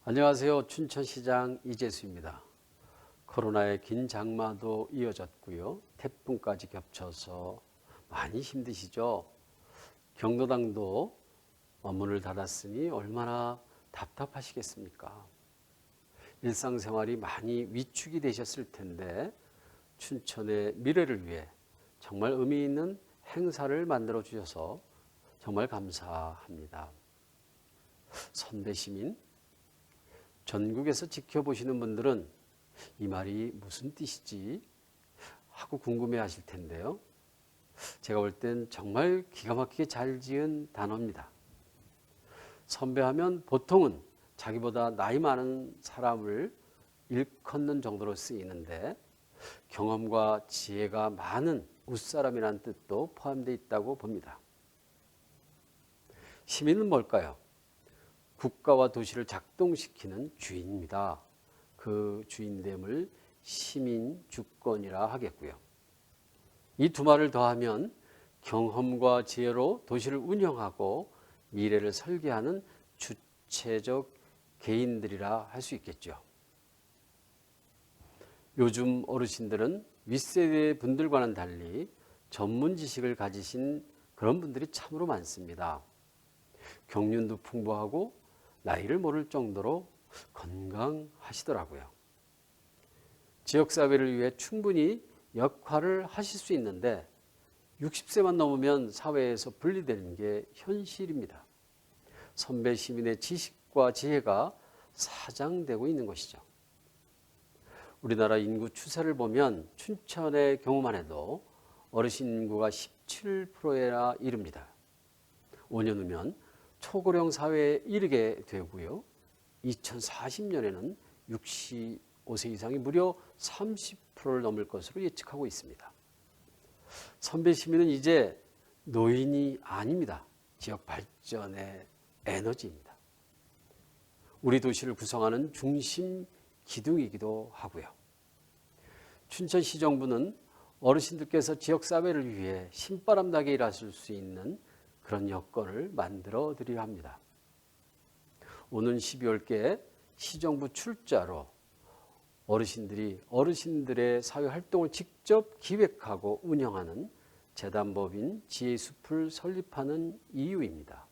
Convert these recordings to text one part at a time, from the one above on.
안녕하세요. 춘천시장 이재수입니다. 코로나의 긴 장마도 이어졌고요. 태풍까지 겹쳐서 많이 힘드시죠? 경로당도 문을 닫았으니 얼마나 답답하시겠습니까? 일상생활이 많이 위축이 되셨을 텐데 춘천의 미래를 위해 정말 의미 있는 행사를 만들어 주셔서 정말 감사합니다. 선배시민, 전국에서 지켜보시는 분들은 이 말이 무슨 뜻이지 하고 궁금해 하실 텐데요. 제가 볼 땐 정말 기가 막히게 잘 지은 단어입니다. 선배하면 보통은 자기보다 나이 많은 사람을 일컫는 정도로 쓰이는데 경험과 지혜가 많은 웃사람이라는 뜻도 포함되어 있다고 봅니다. 시민은 뭘까요? 국가와 도시를 작동시키는 주인입니다. 그 주인됨을 시민 주권이라 하겠고요. 이 두 말을 더하면 경험과 지혜로 도시를 운영하고 미래를 설계하는 주체적 개인들이라 할 수 있겠죠. 요즘 어르신들은 윗세대 분들과는 달리 전문 지식을 가지신 그런 분들이 참으로 많습니다. 경륜도 풍부하고 나이를 모를 정도로 건강하시더라고요. 지역사회를 위해 충분히 역할을 하실 수 있는데 60세만 넘으면 사회에서 분리되는 게 현실입니다. 선배 시민의 지식과 지혜가 사장되고 있는 것이죠. 우리나라 인구 추세를 보면 춘천의 경우만 해도 어르신 인구가 17%에나 이릅니다. 5년 후면 초고령 사회에 이르게 되고요. 2040년에는 65세 이상이 무려 30%를 넘을 것으로 예측하고 있습니다. 선배 시민은 이제 노인이 아닙니다. 지역 발전의 에너지입니다. 우리 도시를 구성하는 중심 기둥이기도 하고요. 춘천시정부는 어르신들께서 지역사회를 위해 신바람 나게 일하실 수 있는 그런 여건을 만들어 드리려 합니다. 오는 12월께 시정부 출자로 어르신들의 사회 활동을 직접 기획하고 운영하는 재단법인 지혜숲을 설립하는 이유입니다.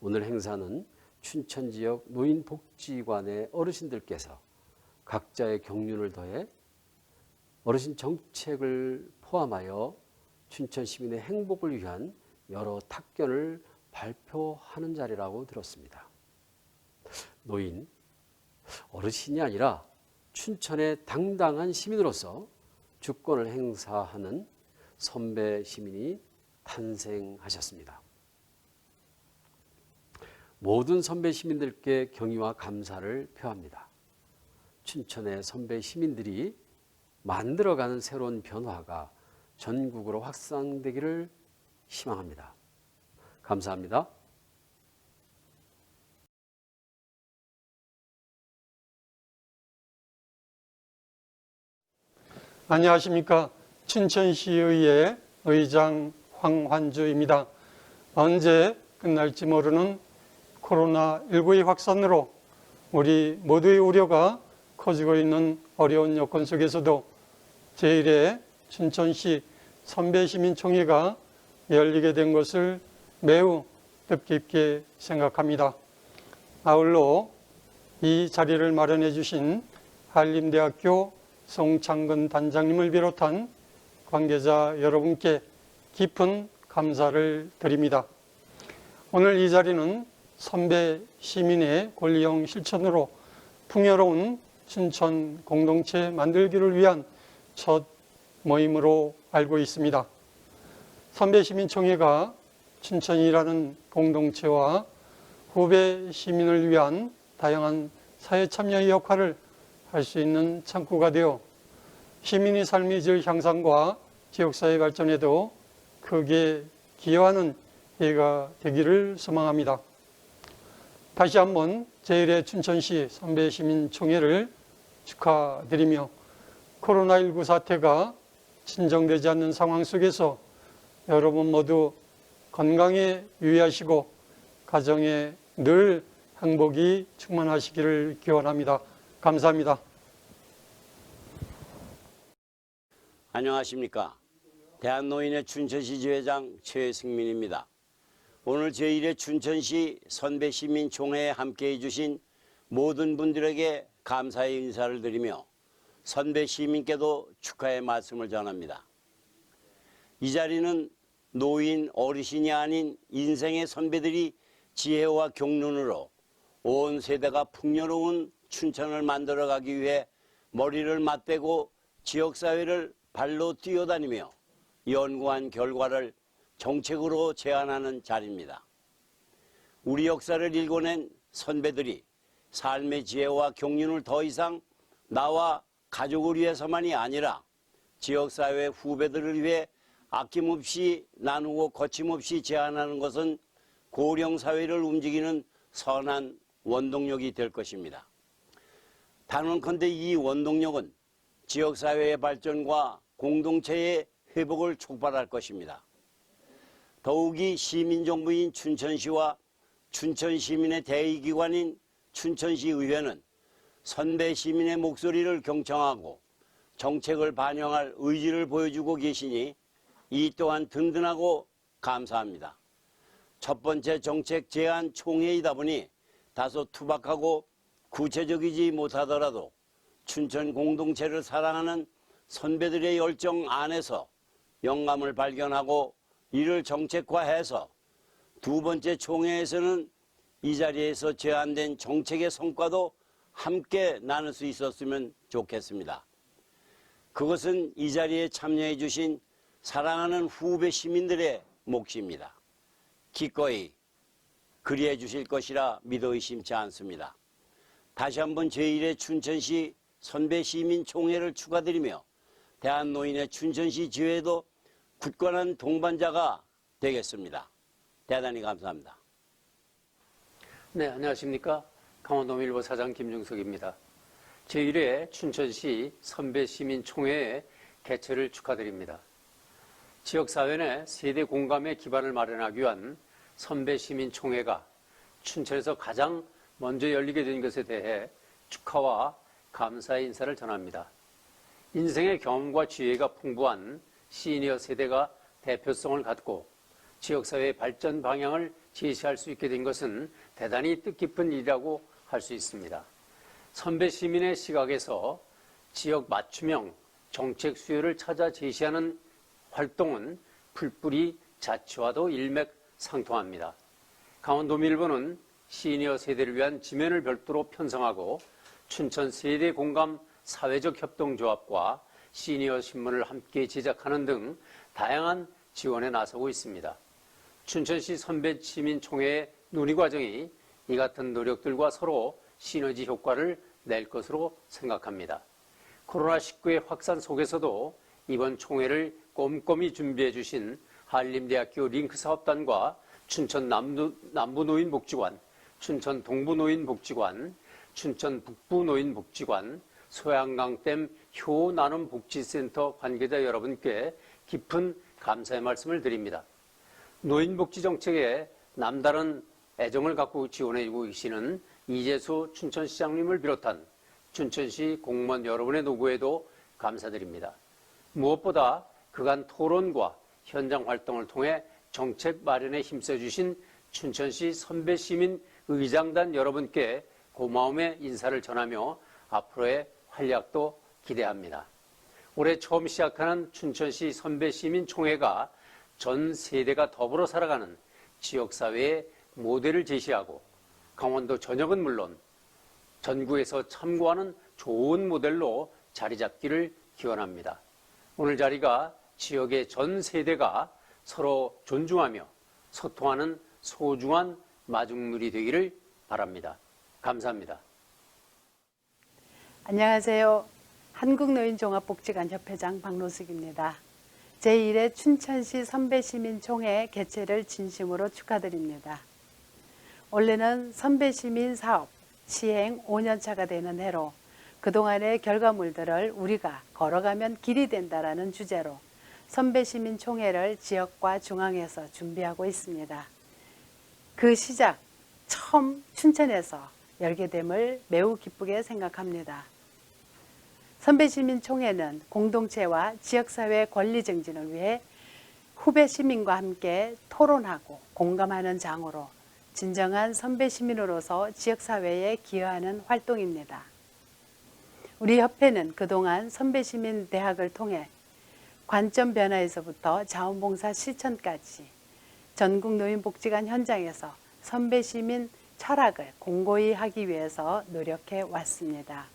오늘 행사는 춘천 지역 노인복지관의 어르신들께서 각자의 경륜을 더해 어르신 정책을 포함하여 춘천 시민의 행복을 위한 여러 탁견을 발표하는 자리라고 들었습니다. 노인, 어르신이 아니라 춘천의 당당한 시민으로서 주권을 행사하는 선배 시민이 탄생하셨습니다. 모든 선배 시민들께 경의와 감사를 표합니다. 춘천의 선배 시민들이 만들어가는 새로운 변화가 전국으로 확산되기를 희망합니다. 감사합니다. 안녕하십니까. 춘천시의회 의장 황환주입니다. 언제 끝날지 모르는 코로나19의 확산으로 우리 모두의 우려가 커지고 있는 어려운 여건 속에서도 제1회 춘천시 선배시민총회가 열리게 된 것을 매우 뜻깊게 생각합니다. 아울러 이 자리를 마련해 주신 한림대학교 송창근 단장님을 비롯한 관계자 여러분께 깊은 감사를 드립니다. 오늘 이 자리는 선배 시민의 권리형 실천으로 풍요로운 춘천 공동체 만들기를 위한 첫 모임으로 알고 있습니다. 선배시민총회가 춘천이라는 공동체와 후배 시민을 위한 다양한 사회 참여의 역할을 할 수 있는 창구가 되어 시민의 삶의 질 향상과 지역사회 발전에도 크게 기여하는 해가 되기를 소망합니다. 다시 한번 제1회 춘천시 선배시민총회를 축하드리며 코로나19 사태가 진정되지 않는 상황 속에서 여러분 모두 건강에 유의하시고 가정에 늘 행복이 충만하시기를 기원합니다. 감사합니다. 안녕하십니까. 대한노인의 춘천시 지회장 최승민입니다. 오늘 제1회 춘천시 선배시민총회에 함께해 주신 모든 분들에게 감사의 인사를 드리며 선배시민께도 축하의 말씀을 전합니다. 이 자리는 노인 어르신이 아닌 인생의 선배들이 지혜와 경륜으로 온 세대가 풍요로운 춘천을 만들어가기 위해 머리를 맞대고 지역사회를 발로 뛰어다니며 연구한 결과를 정책으로 제안하는 자리입니다. 우리 역사를 읽어낸 선배들이 삶의 지혜와 경륜을 더 이상 나와 가족을 위해서만이 아니라 지역사회 후배들을 위해 아낌없이 나누고 거침없이 제안하는 것은 고령사회를 움직이는 선한 원동력이 될 것입니다. 단언컨대 이 원동력은 지역사회의 발전과 공동체의 회복을 촉발할 것입니다. 더욱이 시민정부인 춘천시와 춘천시민의 대의기관인 춘천시의회는 선배 시민의 목소리를 경청하고 정책을 반영할 의지를 보여주고 계시니 이 또한 든든하고 감사합니다. 첫 번째 정책 제안 총회이다 보니 다소 투박하고 구체적이지 못하더라도 춘천 공동체를 사랑하는 선배들의 열정 안에서 영감을 발견하고 이를 정책화해서 두 번째 총회에서는 이 자리에서 제안된 정책의 성과도 함께 나눌 수 있었으면 좋겠습니다. 그것은 이 자리에 참여해 주신 사랑하는 후배 시민들의 몫입니다. 기꺼이 그리해 주실 것이라 믿어 의심치 않습니다. 다시 한번 제1회 춘천시 선배시민총회를 축하드리며 대한노인의 춘천시 지회도 굳건한 동반자가 되겠습니다. 대단히 감사합니다. 네, 안녕하십니까. 강원도일보 사장 김중석입니다. 제1회 춘천시 선배시민총회의 개최를 축하드립니다. 지역사회 내 세대 공감의 기반을 마련하기 위한 선배시민총회가 춘천에서 가장 먼저 열리게 된 것에 대해 축하와 감사의 인사를 전합니다. 인생의 경험과 지혜가 풍부한 시니어 세대가 대표성을 갖고 지역사회의 발전 방향을 제시할 수 있게 된 것은 대단히 뜻깊은 일이라고 할 수 있습니다. 선배 시민의 시각에서 지역 맞춤형 정책 수요를 찾아 제시하는 활동은 풀뿌리 자치와도 일맥상통합니다. 강원도밀보는 시니어 세대를 위한 지면을 별도로 편성하고 춘천 세대 공감 사회적 협동조합과 시니어 신문을 함께 제작하는 등 다양한 지원에 나서고 있습니다. 춘천시 선배시민총회의 논의 과정이 이 같은 노력들과 서로 시너지 효과를 낼 것으로 생각합니다. 코로나19의 확산 속에서도 이번 총회를 꼼꼼히 준비해 주신 한림대학교 링크사업단과 춘천 남부노인복지관, 춘천 동부노인복지관, 춘천 북부노인복지관, 소양강댐 효나눔복지센터 관계자 여러분께 깊은 감사의 말씀을 드립니다. 노인복지 정책에 남다른 애정을 갖고 지원해주고 계시는 이재수 춘천시장님을 비롯한 춘천시 공무원 여러분의 노고에도 감사드립니다. 무엇보다 그간 토론과 현장 활동을 통해 정책 마련에 힘써주신 춘천시 선배시민 의장단 여러분께 고마움의 인사를 전하며 앞으로의 활약도 기대합니다. 올해 처음 시작하는 춘천시 선배시민총회가 전 세대가 더불어 살아가는 지역사회의 모델을 제시하고 강원도 전역은 물론 전국에서 참고하는 좋은 모델로 자리 잡기를 기원합니다. 오늘 자리가 지역의 전 세대가 서로 존중하며 소통하는 소중한 마중물이 되기를 바랍니다. 감사합니다. 안녕하세요. 한국노인종합복지관협회장 박노숙입니다. 제1회 춘천시 선배시민총회 개최를 진심으로 축하드립니다. 올해는 선배시민 사업 시행 5년차가 되는 해로 그동안의 결과물들을 우리가 걸어가면 길이 된다라는 주제로 선배시민총회를 지역과 중앙에서 준비하고 있습니다. 그 시작 처음 춘천에서 열게 됨을 매우 기쁘게 생각합니다. 선배시민총회는 공동체와 지역사회 권리 증진을 위해 후배 시민과 함께 토론하고 공감하는 장으로 진정한 선배시민으로서 지역사회에 기여하는 활동입니다. 우리 협회는 그동안 선배시민대학을 통해 관점 변화에서부터 자원봉사 실천까지 전국 노인복지관 현장에서 선배시민 철학을 공고히 하기 위해서 노력해 왔습니다.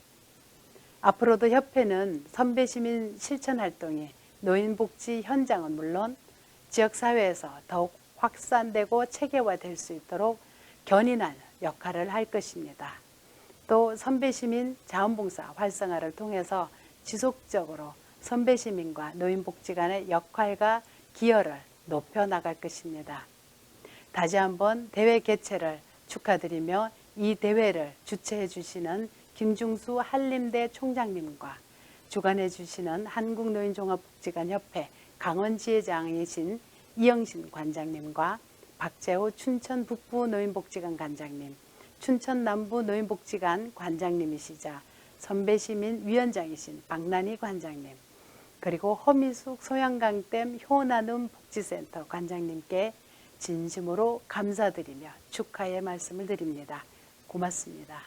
앞으로도 협회는 선배시민 실천활동이 노인복지 현장은 물론 지역사회에서 더욱 확산되고 체계화될 수 있도록 견인하는 역할을 할 것입니다. 또 선배시민 자원봉사 활성화를 통해서 지속적으로 선배시민과 노인복지관의 역할과 기여를 높여나갈 것입니다. 다시 한번 대회 개최를 축하드리며 이 대회를 주최해 주시는 김중수 한림대 총장님과 주관해 주시는 한국노인종합복지관협회 강원지회장이신 이영신 관장님과 박재호 춘천 북부 노인복지관 관장님, 춘천 남부 노인복지관 관장님이시자 선배시민 위원장이신 박난희 관장님, 그리고 허미숙 소양강댐 효나눔 복지센터 관장님께 진심으로 감사드리며 축하의 말씀을 드립니다. 고맙습니다.